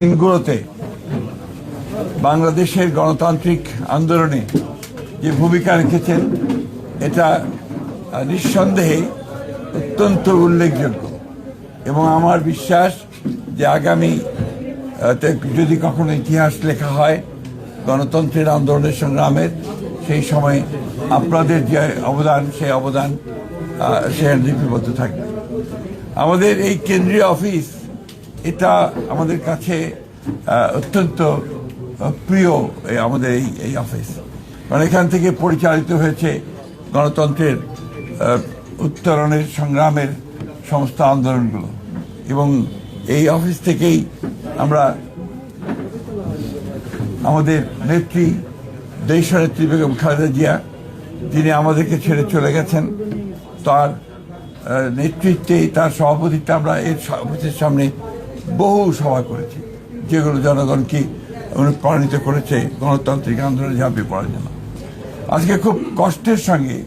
দিনগুলোতে বাংলাদেশের গণতান্ত্রিক আন্দোলনে যে ভূমিকা রেখেছেন এটা নিঃসন্দেহে অত্যন্ত উল্লেখযোগ্য এবং আমার বিশ্বাস যে আগামী যদি কখনো ইতিহাস লেখা হয় গণতন্ত্রের আন্দোলনের সংগ্রামের সেই সময় আপনাদের যে অবদান সেই অবদান সে লিপিবদ্ধ থাকবে। আমাদের এই কেন্দ্রীয় অফিস এটা আমাদের কাছে অত্যন্ত প্রিয় আমাদের এই অফিস, কারণ এখান থেকে পরিচালিত হয়েছে গণতন্ত্রের উত্তরণের সংগ্রামের সমস্ত আন্দোলনগুলো এবং এই অফিস থেকেই আমরা আমাদের নেত্রী দেশনেত্রী বেগম খালেদা জিয়া যিনি আমাদেরকে ছেড়ে চলে গেছেন তার নেতৃত্বে তার সভাপতিত্বে আমরা এর অফিসের সামনে বহু সভা করেছি যেগুলো জনগণকে অনুপ্রাণিত করেছে গণতান্ত্রিক আন্দোলনে ঝাঁপিয়ে পড়ার জন্য। আজকে খুব কষ্টের সঙ্গে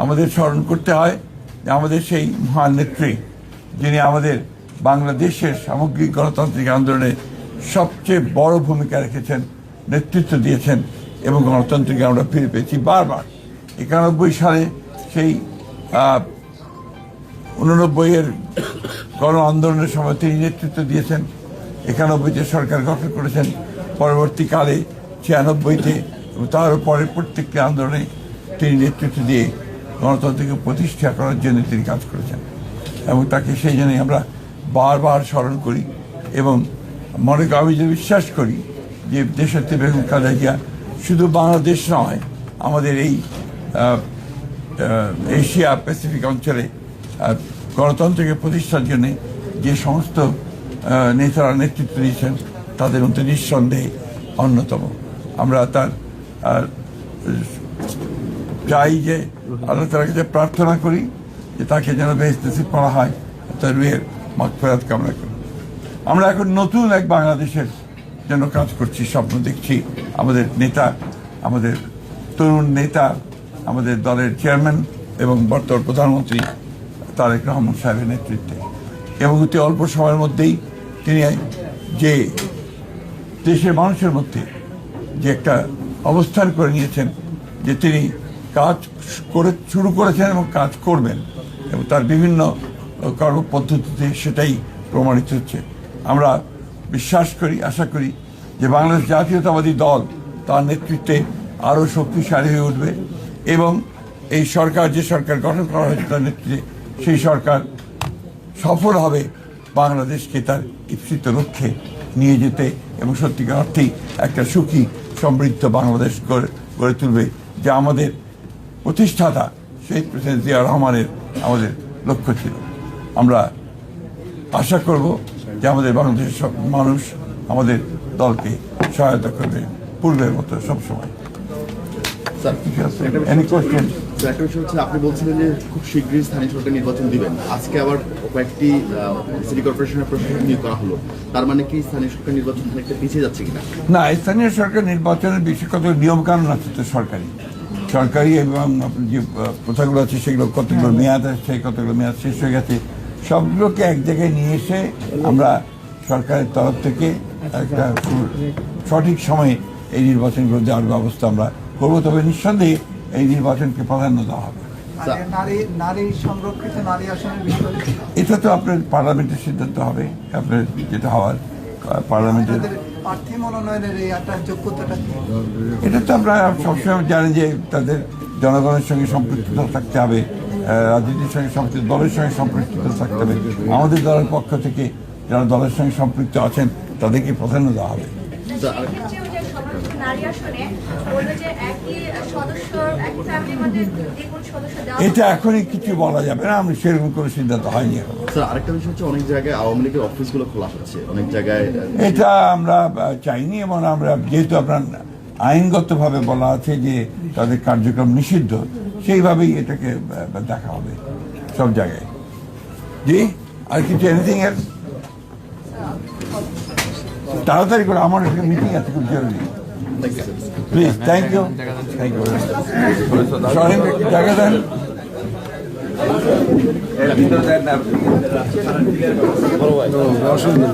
আমাদের স্মরণ করতে হয় যে আমাদের সেই মহান নেত্রী যিনি আমাদের বাংলাদেশের সামগ্রিক গণতান্ত্রিক আন্দোলনে সবচেয়ে বড় ভূমিকা রেখেছেন, নেতৃত্ব দিয়েছেন এবং গণতন্ত্রকে আমরা ফিরে পেয়েছি বারবার। 91 সালে সেই 89-এর গণ আন্দোলনের সময় তিনি নেতৃত্ব দিয়েছেন, 91-তে সরকার গঠন করেছেন, পরবর্তীকালে 96-তে এবং তারও পরের প্রত্যেকটি আন্দোলনে তিনি নেতৃত্ব দিয়ে গণতন্ত্রকে প্রতিষ্ঠা করার জন্য তিনি কাজ করেছেন এবং তাকে সেই জন্যই আমরা বারবার স্মরণ করি এবং আমি যে বিশ্বাস করি যে দেশনেত্রী বেগম খালেদা জিয়া শুধু বাংলাদেশ নয় আমাদের এই এশিয়া প্যাসিফিক অঞ্চলে গণতন্ত্রকে প্রতিষ্ঠার জন্য যে সমস্ত নেতারা নেতৃত্ব দিয়েছেন তাদের মধ্যে নিঃসন্দেহে অন্যতম। আমরা তার চাই যে আল্লাহ তাআলার কাছে প্রার্থনা করি যে তাকে যেন বেহেশত নসিব করা হয়, তার রুহের মাগফিরাত কামনা করি। আমরা এখন নতুন এক বাংলাদেশের জন্য কাজ করছি, স্বপ্ন দেখছি। আমাদের নেতা, আমাদের তরুণ নেতা, আমাদের দলের চেয়ারম্যান এবং বর্তমান প্রধানমন্ত্রী তারেক রহমান সাহেবের নেতৃত্বে এবং অতি অল্প সময়ের মধ্যেই তিনি যে দেশের মানুষের মধ্যে যে একটা অবস্থান করে নিয়েছেন যে তিনি কাজ শুরু করেছেন এবং কাজ করবেন এবং তার বিভিন্ন কর্মপদ্ধতিতে সেটাই প্রমাণিত হচ্ছে। আমরা বিশ্বাস করি, আশা করি যে বাংলাদেশ জাতীয়তাবাদী দল তার নেতৃত্বে আরও শক্তিশালী হয়ে উঠবে এবং এই সরকার যে সরকার গঠন করা হয়েছে তার নেতৃত্বে সেই সরকার সফল হবে বাংলাদেশকে তার ইপ্সিত লক্ষ্যে নিয়ে যেতে এবং সত্যিকার অর্থেই একটা সুখী সমৃদ্ধ বাংলাদেশ গড়ে তুলবে, যা আমাদের প্রতিষ্ঠাতা শহীদ প্রেসিডেন্ট জিয়া রহমানের আমাদের লক্ষ্য ছিল। আমরা আশা করব যে আমাদের বাংলাদেশের সব মানুষ আমাদের দলকে সহায়তা করবে পূর্বের মতো সবসময়। একটা বিষয় হচ্ছে আপনি বলছিলেন যে খুব শীঘ্রই স্থানীয় সরকার নির্বাচন দিবেন, আজকে আবার কয়েকটি সিটি কর্পোরেশনের প্রশাসক নিয়োগ করা হলো, তার মানে কি স্থানীয় সরকার নির্বাচন একটা পিছিয়ে যাচ্ছে কিনা? না, স্থানীয় সরকার নির্বাচনের বিষয়ে কত নিয়মকানুন আছে তো সরকারি এবং যে প্রথাগুলো আছে সেগুলো কতগুলো মেয়াদ আছে, কতগুলো মেয়াদ শেষ হয়ে গেছে, সবগুলোকে এক জায়গায় নিয়ে এসে আমরা সরকারের তরফ থেকে একটা সঠিক সময়ে এই নির্বাচনগুলো দেওয়ার ব্যবস্থা আমরা করবো। তবে নিঃসন্দেহে এই নির্বাচনকে প্রাধান্য দেওয়া হবে। এটা তো আপনার পার্লামেন্টের সিদ্ধান্ত হবে, আপনার যেটা হওয়ার পার্লামেন্টের। এটা তো আমরা সবসময় জানি যে তাদের জনগণের সঙ্গে সম্পৃক্ততা থাকতে হবে, রাজনীতির সঙ্গে সম্পৃক্ত, দলের সঙ্গে সম্পৃক্ততা থাকতে হবে। আমাদের দলের পক্ষ থেকে যারা দলের সঙ্গে সম্পৃক্ত আছেন তাদেরকে প্রাধান্য দেওয়া হবে। এটা এখনই কিছু বলা যাবে না, আমি সেরকম কোনো সিদ্ধান্ত হয়নি এখন। আরেকটা বিষয় হচ্ছে অনেক জায়গায় আওয়ামী লীগের অফিসগুলো খোলা হচ্ছে, অনেক জায়গায় এটা আমরা চাইনি এবং আমরা যেহেতু আপনার আইনগতভাবে বলা আছে যে তাদের কার্যক্রম নিষিদ্ধ, সেইভাবেই এটাকে দেখা হবে সব জায়গায়। জি, আর কিছু এনিথিং এর তাড়াতাড়ি করে, আমার একটা মিটিং আছে খুব জরুরি। Please, thank you. জায়গা দেন। অসুবিধা